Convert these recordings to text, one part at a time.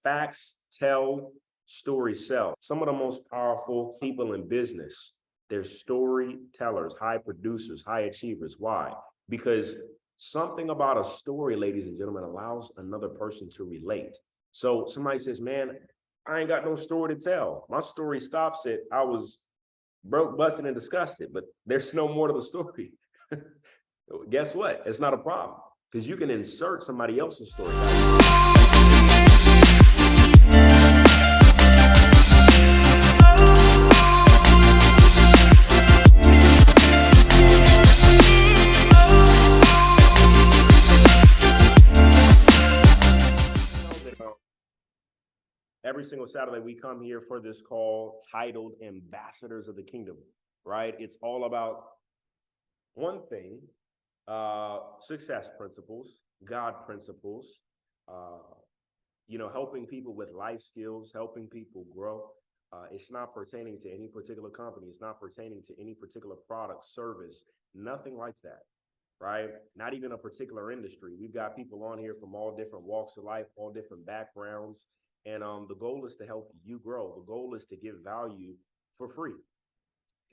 Facts tell, stories sell. Some of the most powerful people in business, they're storytellers, high producers, high achievers. Why? Because something about a story, ladies and gentlemen, allows another person to relate. So somebody says, man, I ain't got no story to tell. My story stops at I was broke, busted, and disgusted, but there's no more to the story. Guess what? It's not a problem because you can insert somebody else's story. Every single Saturday, we come here for this call titled Ambassadors of the Kingdom, right? It's all about one thing, success principles, God principles, helping people with life skills, helping people grow. It's not pertaining to any particular company. It's not pertaining to any particular product, service, nothing like that, right? Not even a particular industry. We've got people on here from all different walks of life, all different backgrounds. And the goal is to help you grow. The goal is to give value for free.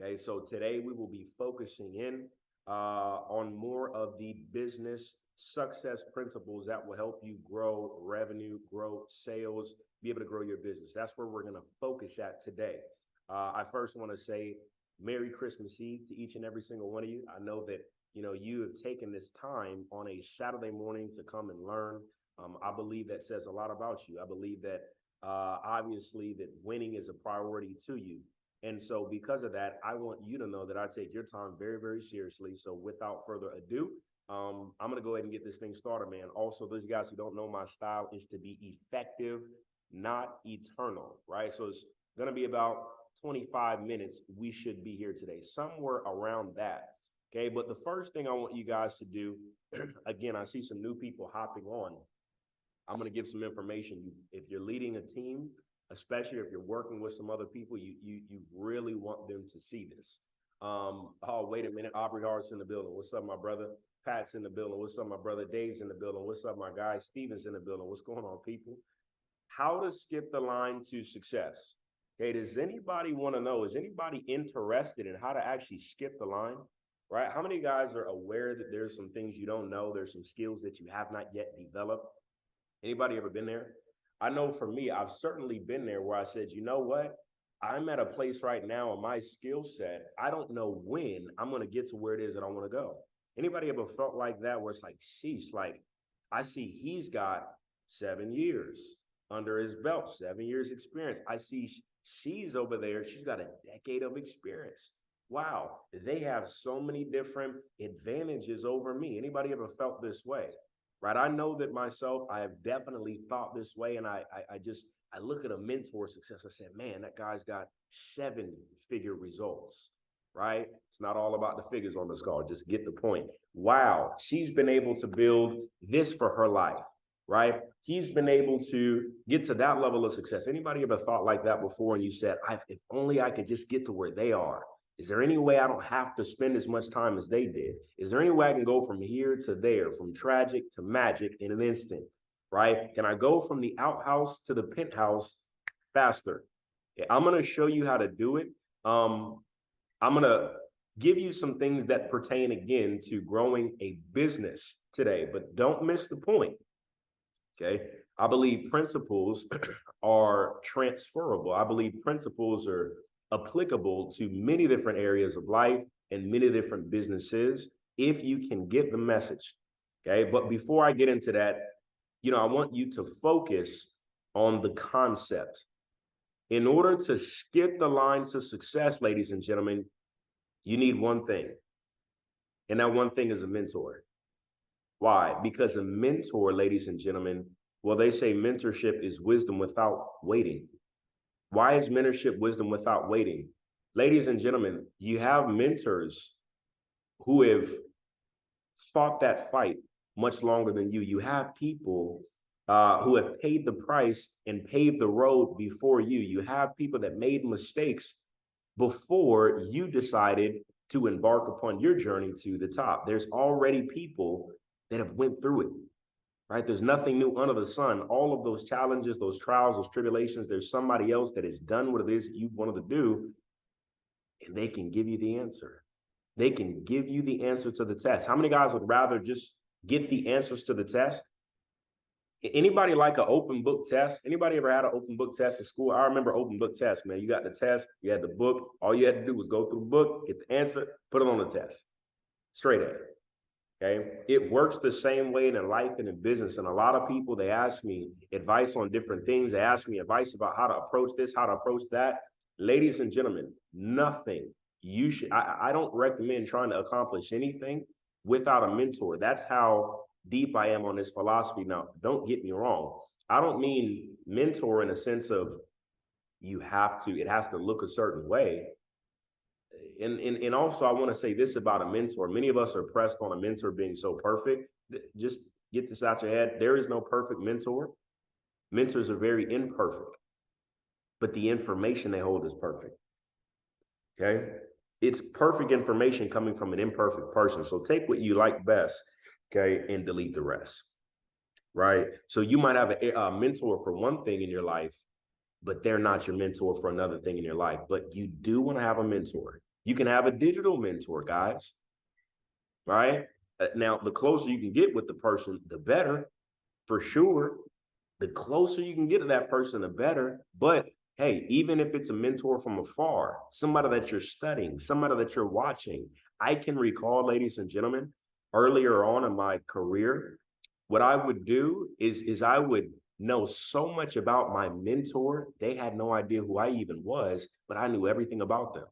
Okay, so today we will be focusing in on more of the business success principles that will help you grow revenue, grow sales, be able to grow your business. That's where we're going to focus at today. I first want to say Merry Christmas Eve to each and every single one of you. I know that you have taken this time on a Saturday morning to come and learn. I believe that says a lot about you. I believe that obviously that winning is a priority to you. And so because of that, I want you to know that I take your time very, very seriously. So without further ado, I'm going to go ahead and get this thing started, man. Also, those guys who don't know, my style is to be effective, not eternal, right? So it's going to be about 25 minutes. We should be here today, somewhere around that. Okay, but the first thing I want you guys to do, again, I see some new people hopping on. I'm going to give some information. If you're leading a team, especially if you're working with some other people, you really want them to see this. Oh, wait a minute. Aubrey Hart's in the building. What's up, my brother? Pat's in the building. What's up, my brother? Dave's in the building. What's up, my guy? Steven's in the building. What's going on, people? How to skip the line to success. Okay, does anybody want to know? Is anybody interested in how to actually skip the line? Right? How many guys are aware that there's some things you don't know? There's some skills that you have not yet developed. Anybody ever been there? I know for me, I've certainly been there where I said, you know what? I'm at a place right now in my skill set. I don't know when I'm going to get to where it is that I want to go. Anybody ever felt like that where it's like, sheesh, like I see he's got 7 years under his belt, 7 years experience. I see she's over there. She's got a decade of experience. Wow, they have so many different advantages over me. Anybody ever felt this way? Right? I know that myself, I have definitely thought this way. And I look at a mentor success. I said, man, that guy's got 7-figure results, right? It's not all about the figures on the score. Just get the point. Wow. She's been able to build this for her life, right? He's been able to get to that level of success. Anybody ever thought like that before? And you said, if only I could just get to where they are. Is there any way I don't have to spend as much time as they did? Is there any way I can go from here to there, from tragic to magic in an instant, right? Can I go from the outhouse to the penthouse faster? Okay, I'm going to show you how to do it. I'm going to give you some things that pertain, again, to growing a business today, but don't miss the point, okay? I believe principles are transferable. I believe principles are applicable to many different areas of life and many different businesses if you can get the message. Okay. But before I get into that, I want you to focus on the concept. In order to skip the line to success, ladies and gentlemen, you need one thing. And that one thing is a mentor. Why? Because a mentor, ladies and gentlemen, well, they say mentorship is wisdom without waiting. Why is mentorship wisdom without waiting? Ladies and gentlemen, you have mentors who have fought that fight much longer than you. You have people who have paid the price and paved the road before you. You have people that made mistakes before you decided to embark upon your journey to the top. There's already people that have went through it. right? There's nothing new under the sun. All of those challenges, those trials, those tribulations, there's somebody else that has done what it is that you wanted to do, and they can give you the answer. They can give you the answer to the test. How many guys would rather just get the answers to the test? Anybody like an open book test? Anybody ever had an open book test in school? I remember open book test, man. You got the test, you had the book. All you had to do was go through the book, get the answer, put it on the test. Straight up. Okay. It works the same way in life and in business. And a lot of people, they ask me advice on different things. They ask me advice about how to approach this, how to approach that. Ladies and gentlemen, nothing you should, I don't recommend trying to accomplish anything without a mentor. That's how deep I am on this philosophy. Now, don't get me wrong. I don't mean mentor in a sense of it has to look a certain way. And also, I want to say this about a mentor. Many of us are pressed on a mentor being so perfect. Just get this out your head. There is no perfect mentor. Mentors are very imperfect, but the information they hold is perfect. Okay? It's perfect information coming from an imperfect person. So take what you like best, okay, and delete the rest, right? So you might have a mentor for one thing in your life, but they're not your mentor for another thing in your life. But you do want to have a mentor. You can have a digital mentor, guys, right? Now, the closer you can get with the person, the better, for sure. The closer you can get to that person, the better. But hey, even if it's a mentor from afar, somebody that you're studying, somebody that you're watching, I can recall, ladies and gentlemen, earlier on in my career, what I would do is I would know so much about my mentor. They had no idea who I even was, but I knew everything about them,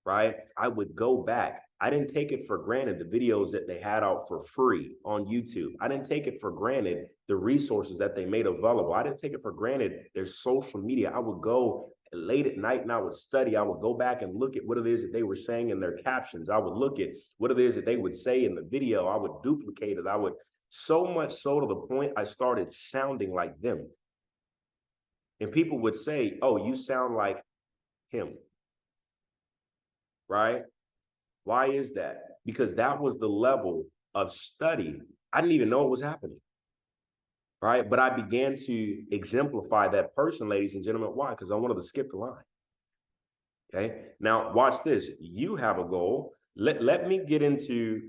right? I would go back. I didn't take it for granted the videos that they had out for free on YouTube. I didn't take it for granted the resources that they made available. I didn't take it for granted their social media. I would go late at night and I would study. I would go back and look at what it is that they were saying in their captions. I would look at what it is that they would say in the video. I would duplicate it. I would, so much so to the point I started sounding like them. And people would say, "Oh, you sound like him." Right? Why is that? Because that was the level of study. I didn't even know it was happening. Right? But I began to exemplify that person, ladies and gentlemen. Why? Because I wanted to skip the line. Okay. Now, watch this. You have a goal. Let me get into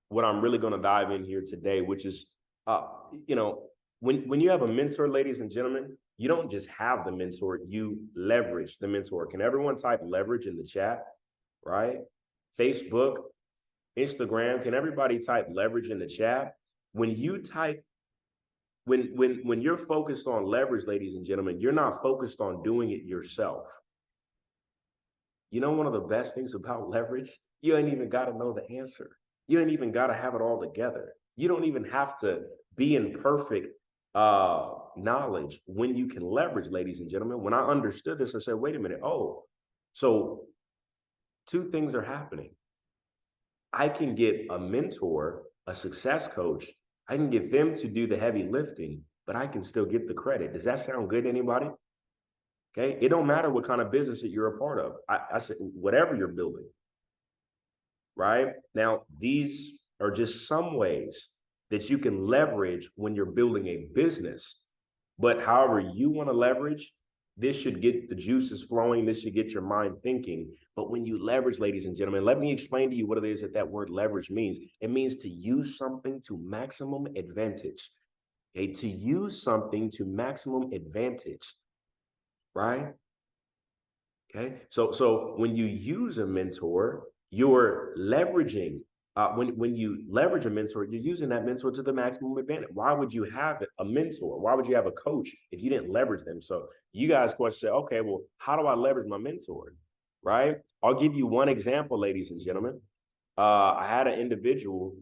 what I'm really going to dive in here today, which is, when you have a mentor, ladies and gentlemen, you don't just have the mentor, you leverage the mentor. Can everyone type leverage in the chat? Right? Facebook, Instagram, can everybody type leverage in the chat? When you type, when you're focused on leverage, ladies and gentlemen, you're not focused on doing it yourself. You know, one of the best things about leverage, you ain't even got to know the answer. You ain't even got to have it all together. You don't even have to be in perfect knowledge when you can leverage, ladies and gentlemen. When I understood this, I said, wait a minute. Oh, so two things are happening. I can get a mentor, a success coach. I can get them to do the heavy lifting, but I can still get the credit. Does that sound good to anybody? Okay. It don't matter what kind of business that you're a part of. I said, whatever you're building, right? Now, these are just some ways that you can leverage when you're building a business. But however you want to leverage, this should get the juices flowing. This should get your mind thinking. But when you leverage, ladies and gentlemen, let me explain to you what it is that word leverage means. It means to use something to maximum advantage. Okay, to use something to maximum advantage, right? Okay, so when you use a mentor, you're leveraging. When you leverage a mentor, you're using that mentor to the maximum advantage. Why would you have a mentor? Why would you have a coach if you didn't leverage them? So you guys question, okay, well, how do I leverage my mentor? Right? I'll give you one example, ladies and gentlemen. I had an individual.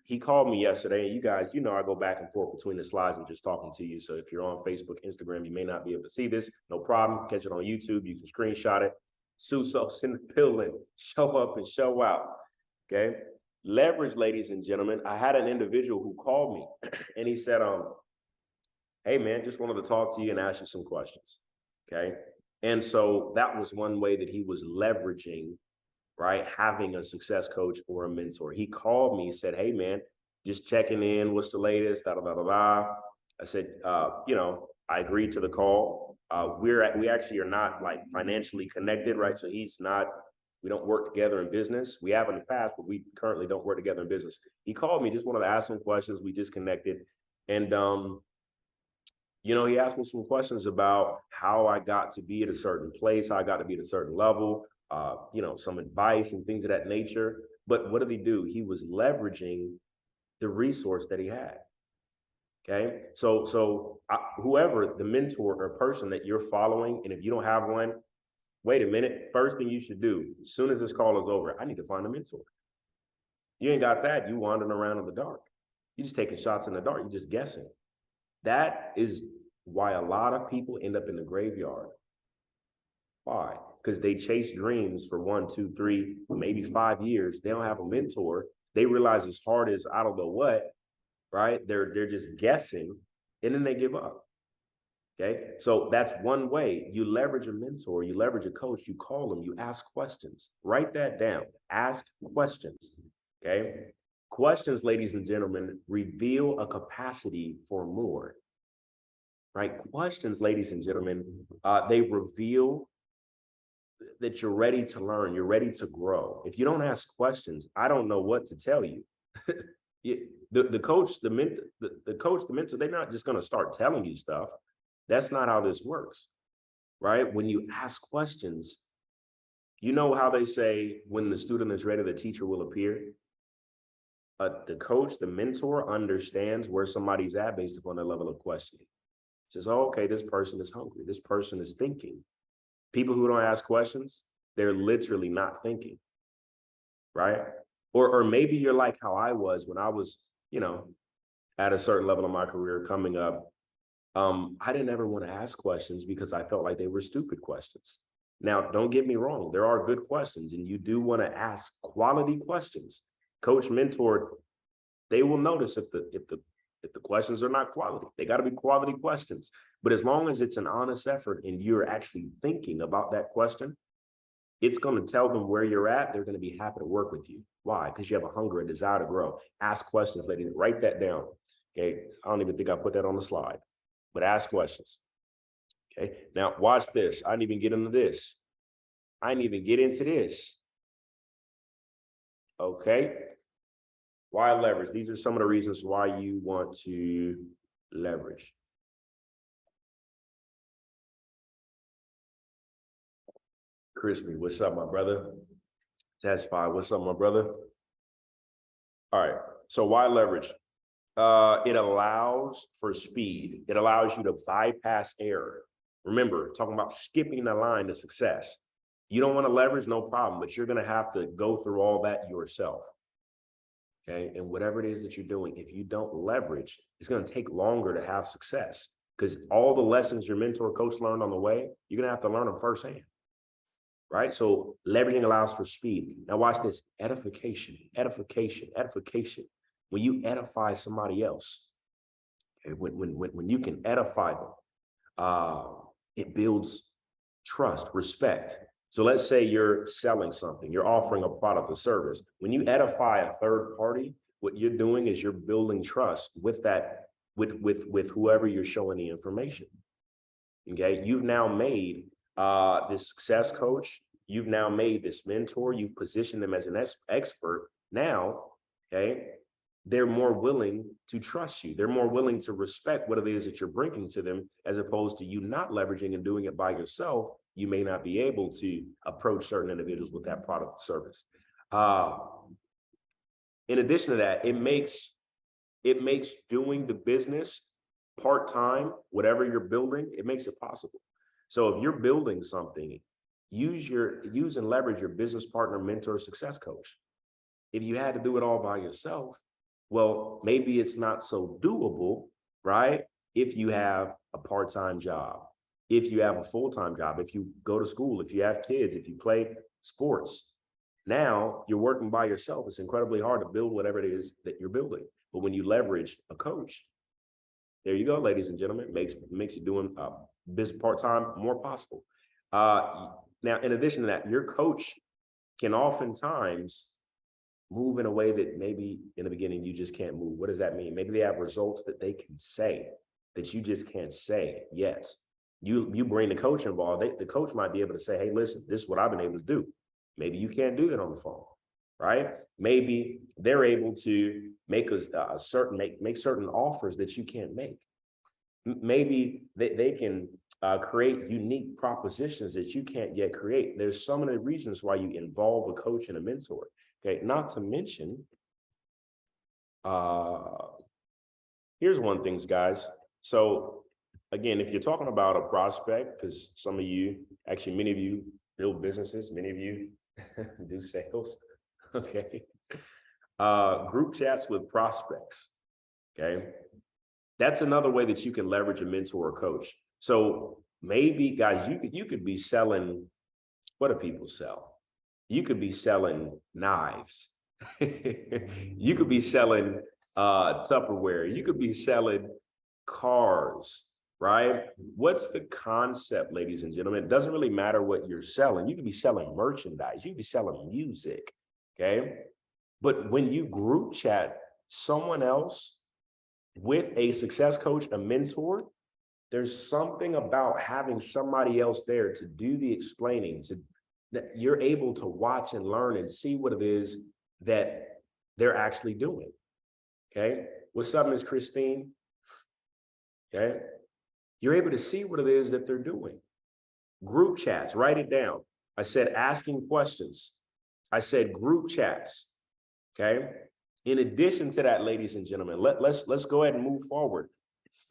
He called me yesterday, and you guys, I go back and forth between the slides and just talking to you. So if you're on Facebook, Instagram, you may not be able to see this. No problem. Catch it on YouTube. You can screenshot it. Susos in the building. Show up and show out. Okay. Leverage, ladies and gentlemen. I had an individual who called me and he said, hey man, just wanted to talk to you and ask you some questions. Okay. And so that was one way that he was leveraging, right? Having a success coach or a mentor. He called me, said, hey man, just checking in. What's the latest? Da, da, da, da, da. I said, I agreed to the call. We actually are not like financially connected, right? So we don't work together in business. We have in the past, but we currently don't work together in business. He called me, just wanted to ask some questions. We just connected. And, he asked me some questions about how I got to be at a certain place, how I got to be at a certain level, some advice and things of that nature. But what did he do? He was leveraging the resource that he had. Okay. So whoever the mentor or person that you're following, and if you don't have one, wait a minute. First thing you should do, as soon as this call is over, I need to find a mentor. You ain't got that. You wandering around in the dark. You're just taking shots in the dark. You're just guessing. That is why a lot of people end up in the graveyard. Why? Because they chase dreams for 1, 2, 3, maybe 5 years. They don't have a mentor. They realize it's hard as I don't know what, right? They're just guessing, and then they give up. Okay, so that's one way. You leverage a mentor, you leverage a coach, you call them, you ask questions. Write that down. Ask questions. Okay, questions, ladies and gentlemen, reveal a capacity for more. Right? Questions, ladies and gentlemen, they reveal that you're ready to learn, you're ready to grow. If you don't ask questions, I don't know what to tell you. The coach, the mentor, they're not just going to start telling you stuff. That's not how this works, right? When you ask questions, you know how they say when the student is ready, the teacher will appear. The coach, the mentor understands where somebody's at based upon their level of questioning. Says, oh, okay, this person is hungry. This person is thinking. People who don't ask questions, they're literally not thinking, right? Or maybe you're like how I was when I was, at a certain level of my career coming up. I didn't ever want to ask questions because I felt like they were stupid questions. Now, don't get me wrong. There are good questions, and you do want to ask quality questions. Coach, mentor, they will notice if the questions are not quality. They got to be quality questions. But as long as it's an honest effort and you're actually thinking about that question, it's going to tell them where you're at. They're going to be happy to work with you. Why? Because you have a hunger, a desire to grow. Ask questions, ladies. Write that down. Okay. I don't even think I put that on the slide. But ask questions. Okay. Now watch this. I didn't even get into this. Okay. Why leverage? These are some of the reasons why you want to leverage. Crispy, what's up, my brother? Testify, what's up, my brother? All right. So why leverage? It allows for speed. It allows you to bypass error. Remember, talking about skipping the line to success. You don't want to leverage, no problem, but you're going to have to go through all that yourself. Okay. And whatever it is that you're doing, if you don't leverage, it's going to take longer to have success because all the lessons your mentor coach learned on the way, you're going to have to learn them firsthand. Right. So leveraging allows for speed. Now watch this. Edification. When you edify somebody else, okay, when you can edify them, it builds trust, respect. So let's say you're selling something, you're offering a product or service. When you edify a third party, what you're doing is you're building trust with that, with whoever you're showing the information. Okay, you've now made this success coach, you've now made this mentor, you've positioned them as an expert. Now, okay, they're more willing to trust you. They're more willing to respect what it is that you're bringing to them, as opposed to you not leveraging and doing it by yourself. You may not be able to approach certain individuals with that product or service. In addition to that, it makes doing the business part-time, whatever you're building, it makes it possible. So if you're building something, use and leverage your business partner, mentor, success coach. If you had to do it all by yourself, well, maybe it's not so doable, right? If you have a part-time job, if you have a full-time job, if you go to school, if you have kids, if you play sports, now you're working by yourself. It's incredibly hard to build whatever it is that you're building. But when you leverage a coach, there you go, ladies and gentlemen, it makes it doing business part-time more possible. Now, in addition to that, your coach can oftentimes move in a way that maybe in the beginning you just can't move. What does that mean? Maybe they have results that they can say that you just can't say yet. You bring the coach involved, the coach might be able to say, hey, listen, this is what I've been able to do. Maybe you can't do that on the phone, right? Maybe they're able to make make certain offers that you can't make. Maybe they can create unique propositions that you can't yet create. There's so many reasons why you involve a coach and a mentor. Okay, not to mention, here's one thing, guys. So again, if you're talking about a prospect, because some of you, actually many of you build businesses, many of you do sales, okay? Group chats with prospects, okay? That's another way that you can leverage a mentor or coach. So maybe, guys, you could be selling, what do people sell? You could be selling knives. You could be selling Tupperware. You could be selling cars, right? What's the concept, ladies and gentlemen? It doesn't really matter what you're selling. You could be selling merchandise. You could be selling music, okay? But when you group chat someone else with a success coach, a mentor, there's something about having somebody else there to do the explaining, that you're able to watch and learn and see what it is that they're actually doing, okay? What's up, Miss Christine? Okay, you're able to see what it is that they're doing. Group chats, write it down. I said asking questions. I said group chats, okay? In addition to that, ladies and gentlemen, let's go ahead and move forward.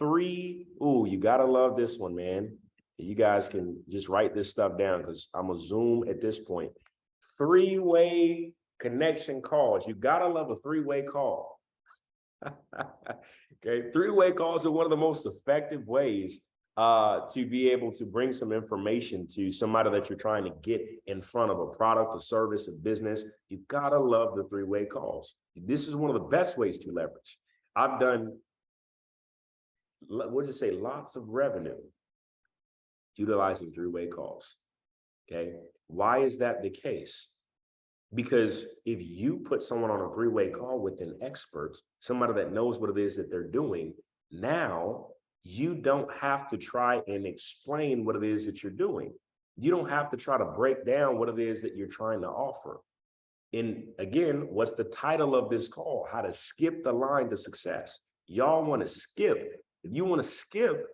You gotta love this one, man. You guys can just write this stuff down because I'm gonna zoom at this point. 3-way connection calls. You gotta love a 3-way call. Okay, 3-way calls are one of the most effective ways to be able to bring some information to somebody that you're trying to get in front of, a product, a service, a business. You gotta love the 3-way calls. This is one of the best ways to leverage. I've done, we'll just say, lots of revenue utilizing 3-way calls. Okay, why is that the case? Because if you put someone on a 3-way call with an expert, somebody that knows what it is that they're doing, now you don't have to try and explain what it is that you're doing. You don't have to try to break down what it is that you're trying to offer. And again, what's the title of this call? How to skip the line to success. Y'all want to skip. If you want to skip,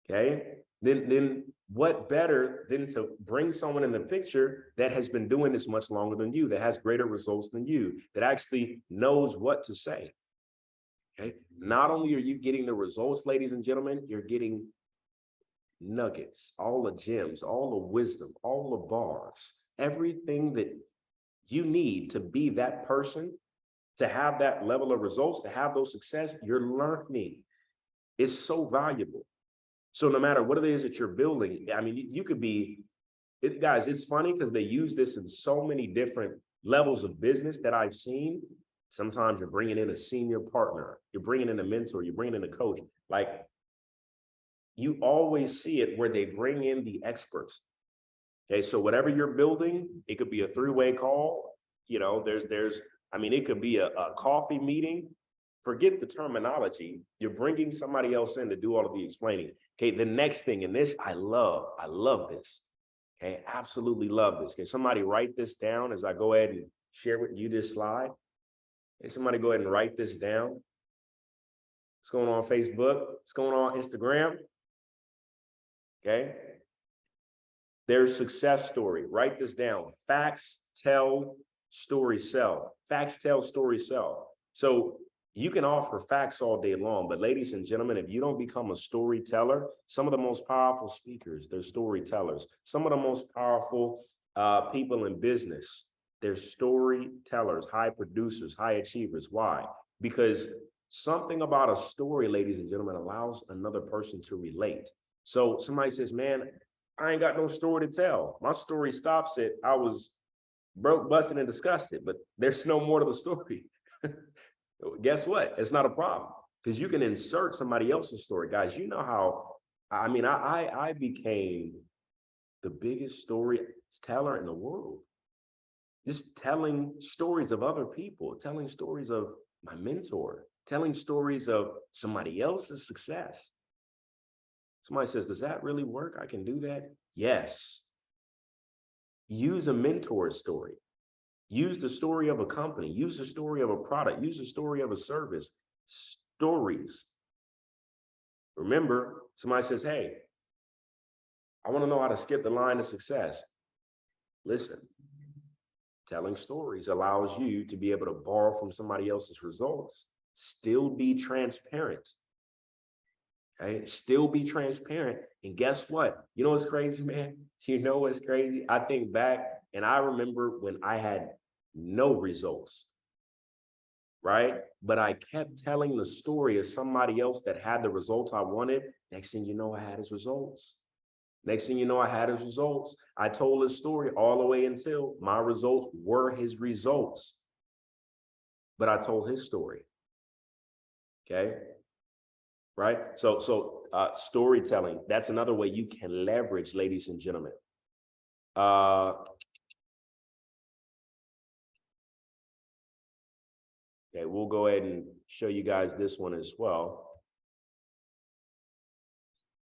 okay, then what better than to bring someone in the picture that has been doing this much longer than you, that has greater results than you, that actually knows what to say. Okay, not only are you getting the results, ladies and gentlemen, you're getting nuggets, all the gems, all the wisdom, all the bars, everything that you need to be that person, to have that level of results, to have those success. You're learning. It's so valuable. So no matter what it is that you're building, I mean, you could be, guys, it's funny because they use this in so many different levels of business that I've seen. Sometimes you're bringing in a senior partner, you're bringing in a mentor, you're bringing in a coach. Like, you always see it where they bring in the experts. Okay, so whatever you're building, it could be a 3-way call. You know, it could be a coffee meeting. Forget the terminology. You're bringing somebody else in to do all of the explaining. Okay, the next thing in this, I love this. Okay, absolutely love this. Okay, somebody write this down as I go ahead and share with you this slide. Okay, somebody go ahead and write this down. What's going on Facebook? What's going on Instagram? Okay. There's success story. Write this down. Facts tell, story sell. Facts tell, story sell. So you can offer facts all day long, but ladies and gentlemen, if you don't become a storyteller, some of the most powerful speakers, they're storytellers. Some of the most powerful people in business, they're storytellers, high producers, high achievers. Why? Because something about a story, ladies and gentlemen, allows another person to relate. So somebody says, man, I ain't got no story to tell. My story stops at, I was broke, busted, and disgusted, but there's no more to the story. Guess what? It's not a problem, because you can insert somebody else's story. Guys, you know how, I became the biggest storyteller in the world. Just telling stories of other people, telling stories of my mentor, telling stories of somebody else's success. Somebody says, does that really work? I can do that. Yes. Use a mentor story. Use the story of a company. Use the story of a product. Use the story of a service. Stories. Remember, somebody says, hey, I want to know how to skip the line to success. Listen, telling stories allows you to be able to borrow from somebody else's results, still be transparent. Okay, still be transparent. And guess what? You know what's crazy, man? You know what's crazy? I think back and I remember when I had no results, right? But I kept telling the story of somebody else that had the results I wanted. Next thing you know, I had his results. Next thing you know, I had his results. I told his story all the way until my results were his results. But I told his story. Okay. Right. So storytelling, that's another way you can leverage, ladies and gentlemen. Okay, we'll go ahead and show you guys this one as well.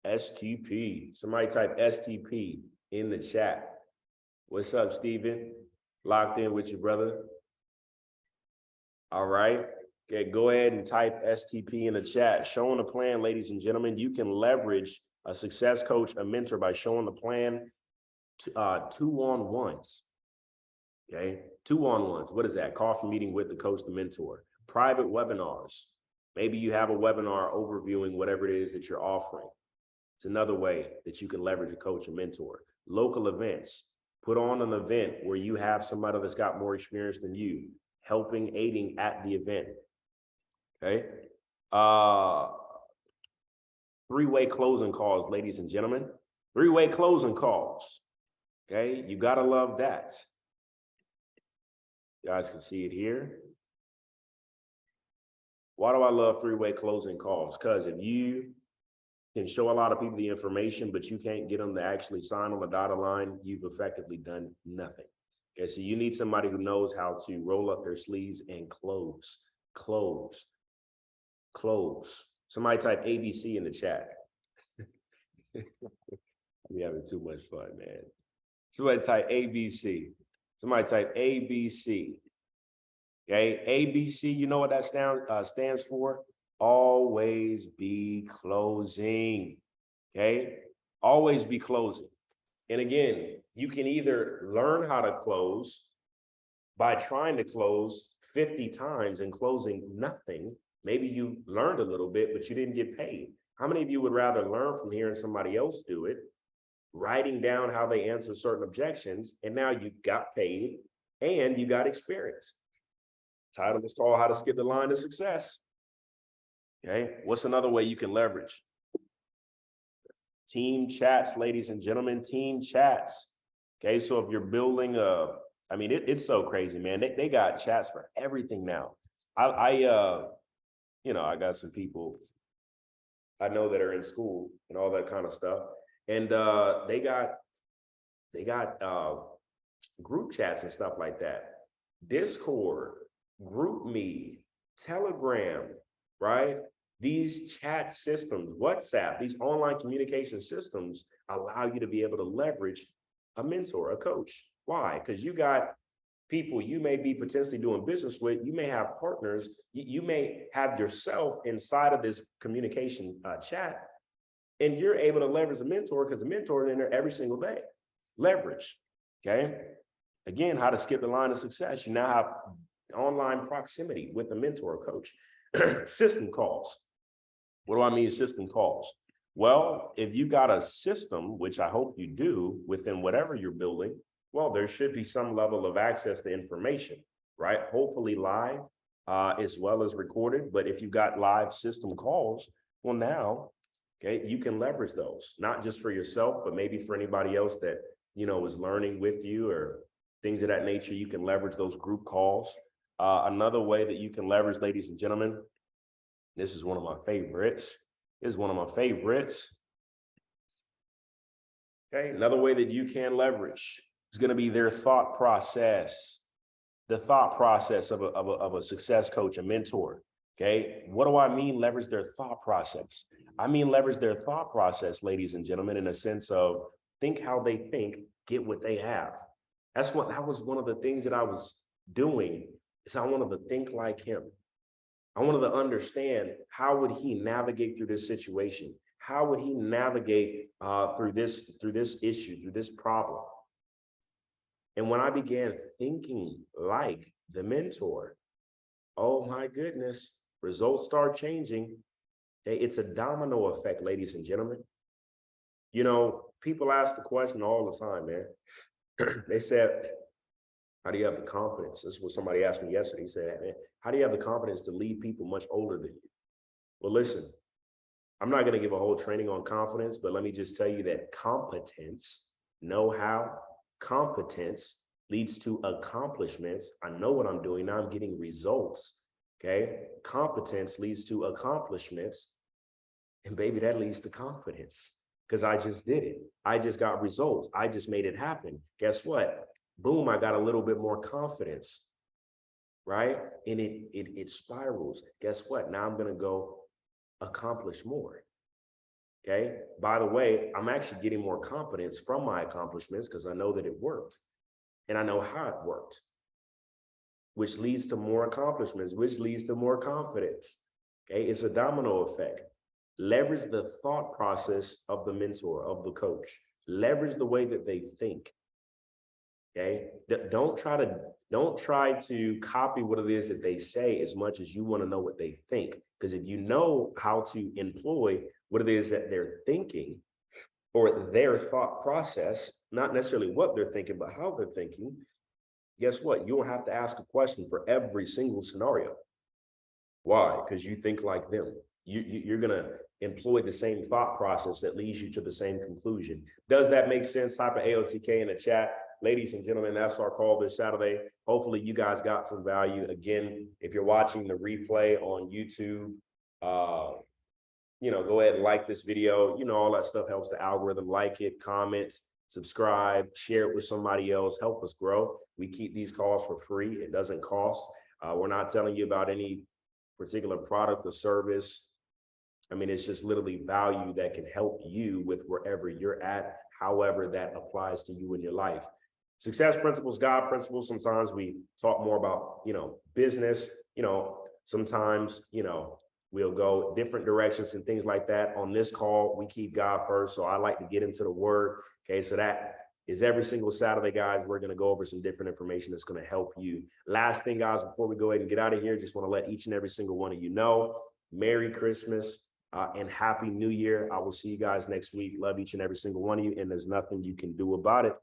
STP. Somebody type STP in the chat. What's up, Steven? Locked in with you, brother. All right. Okay, go ahead and type STP in the chat. Showing the plan, ladies and gentlemen. You can leverage a success coach, a mentor by showing the plan two-on-ones. Okay, two-on-ones. What is that? Coffee meeting with the coach, the mentor. Private webinars. Maybe you have a webinar overviewing whatever it is that you're offering. It's another way that you can leverage a coach, a mentor. Local events. Put on an event where you have somebody that's got more experience than you, helping, aiding at the event. Okay. Three-way closing calls, ladies and gentlemen. Three-way closing calls. Okay, you gotta love that. You guys can see it here. Why do I love three-way closing calls? Because if you can show a lot of people the information, but you can't get them to actually sign on the dotted line, you've effectively done nothing. Okay, so you need somebody who knows how to roll up their sleeves and close. Somebody type ABC in the chat. We having too much fun, man. Somebody type ABC. Somebody type ABC. Okay, ABC, you know what that stands for? Always be closing. Okay, always be closing. And again, you can either learn how to close by trying to close 50 times and closing nothing. Maybe you learned a little bit, but you didn't get paid. How many of you would rather learn from hearing somebody else do it, writing down how they answer certain objections, and now you got paid and you got experience? Title is called How to Skip the Line to Success. Okay, what's another way you can leverage? Team chats, ladies and gentlemen, team chats. Okay, so if you're building it's so crazy, man. They got chats for everything now. I got some people I know that are in school and all that kind of stuff. And they got group chats and stuff like that. Discord, GroupMe, Telegram, right? These chat systems, WhatsApp, these online communication systems allow you to be able to leverage a mentor, a coach. Why? Because you got people you may be potentially doing business with. You may have partners. You may have yourself inside of this communication chat, and you're able to leverage a mentor because the mentor is in there every single day. Leverage. Okay. Again, how to skip the line of success. You now have online proximity with a mentor or coach. System calls. What do I mean system calls? Well, if you got a system, which I hope you do within whatever you're building, well, there should be some level of access to information, right? Hopefully live as well as recorded. But if you've got live system calls, well, now, okay, you can leverage those, not just for yourself, but maybe for anybody else that, is learning with you or things of that nature. You can leverage those group calls. Another way that you can leverage, ladies and gentlemen, this is one of my favorites. Okay, another way that you can leverage is going to be their thought process. the thought process of a success coach, a mentor. Okay. What do I mean leverage their thought process? I mean leverage their thought process, ladies and gentlemen, in a sense of think how they think, get what they have. That was one of the things that I was doing is I wanted to think like him. I wanted to understand how would he navigate through this situation? How would he navigate through this issue, through this problem? And when I began thinking like the mentor, oh my goodness, results start changing. It's a domino effect, ladies and gentlemen. You know, people ask the question all the time, man. They said, how do you have the confidence? This is what somebody asked me yesterday. He said, man, how do you have the confidence to lead people much older than you? Well, listen, I'm not going to give a whole training on confidence, but let me just tell you that competence, know-how, competence leads to accomplishments. I know what I'm doing. Now I'm getting results. Okay. Competence leads to accomplishments. And baby, that leads to confidence because I just did it. I just got results. I just made it happen. Guess what? Boom, I got a little bit more confidence, right? And it spirals. Guess what? Now I'm going to go accomplish more. Okay. By the way, I'm actually getting more confidence from my accomplishments because I know that it worked and I know how it worked, which leads to more accomplishments, which leads to more confidence. Okay. It's a domino effect. Leverage the thought process of the mentor, of the coach. Leverage the way that they think. Okay. Don't try to copy what it is that they say as much as you want to know what they think. Because if you know how to employ what it is that they're thinking or their thought process, not necessarily what they're thinking, but how they're thinking, guess what? You don't have to ask a question for every single scenario. Why? Because you think like them. You're going to employ the same thought process that leads you to the same conclusion. Does that make sense? Type of AOTK in the chat. Ladies and gentlemen, that's our call this Saturday. Hopefully you guys got some value. Again, if you're watching the replay on YouTube, go ahead and like this video. All that stuff helps the algorithm. Like it, comment, subscribe, share it with somebody else. Help us grow. We keep these calls for free. It doesn't cost. We're not telling you about any particular product or service. I mean, it's just literally value that can help you with wherever you're at, however that applies to you in your life. Success principles, God principles. Sometimes we talk more about, business, sometimes, we'll go different directions and things like that. On this call, we keep God first. So I like to get into the word. Okay. So that is every single Saturday, guys. We're going to go over some different information that's going to help you. Last thing, guys, before we go ahead and get out of here, just want to let each and every single one of you know, Merry Christmas and Happy New Year. I will see you guys next week. Love each and every single one of you. And there's nothing you can do about it.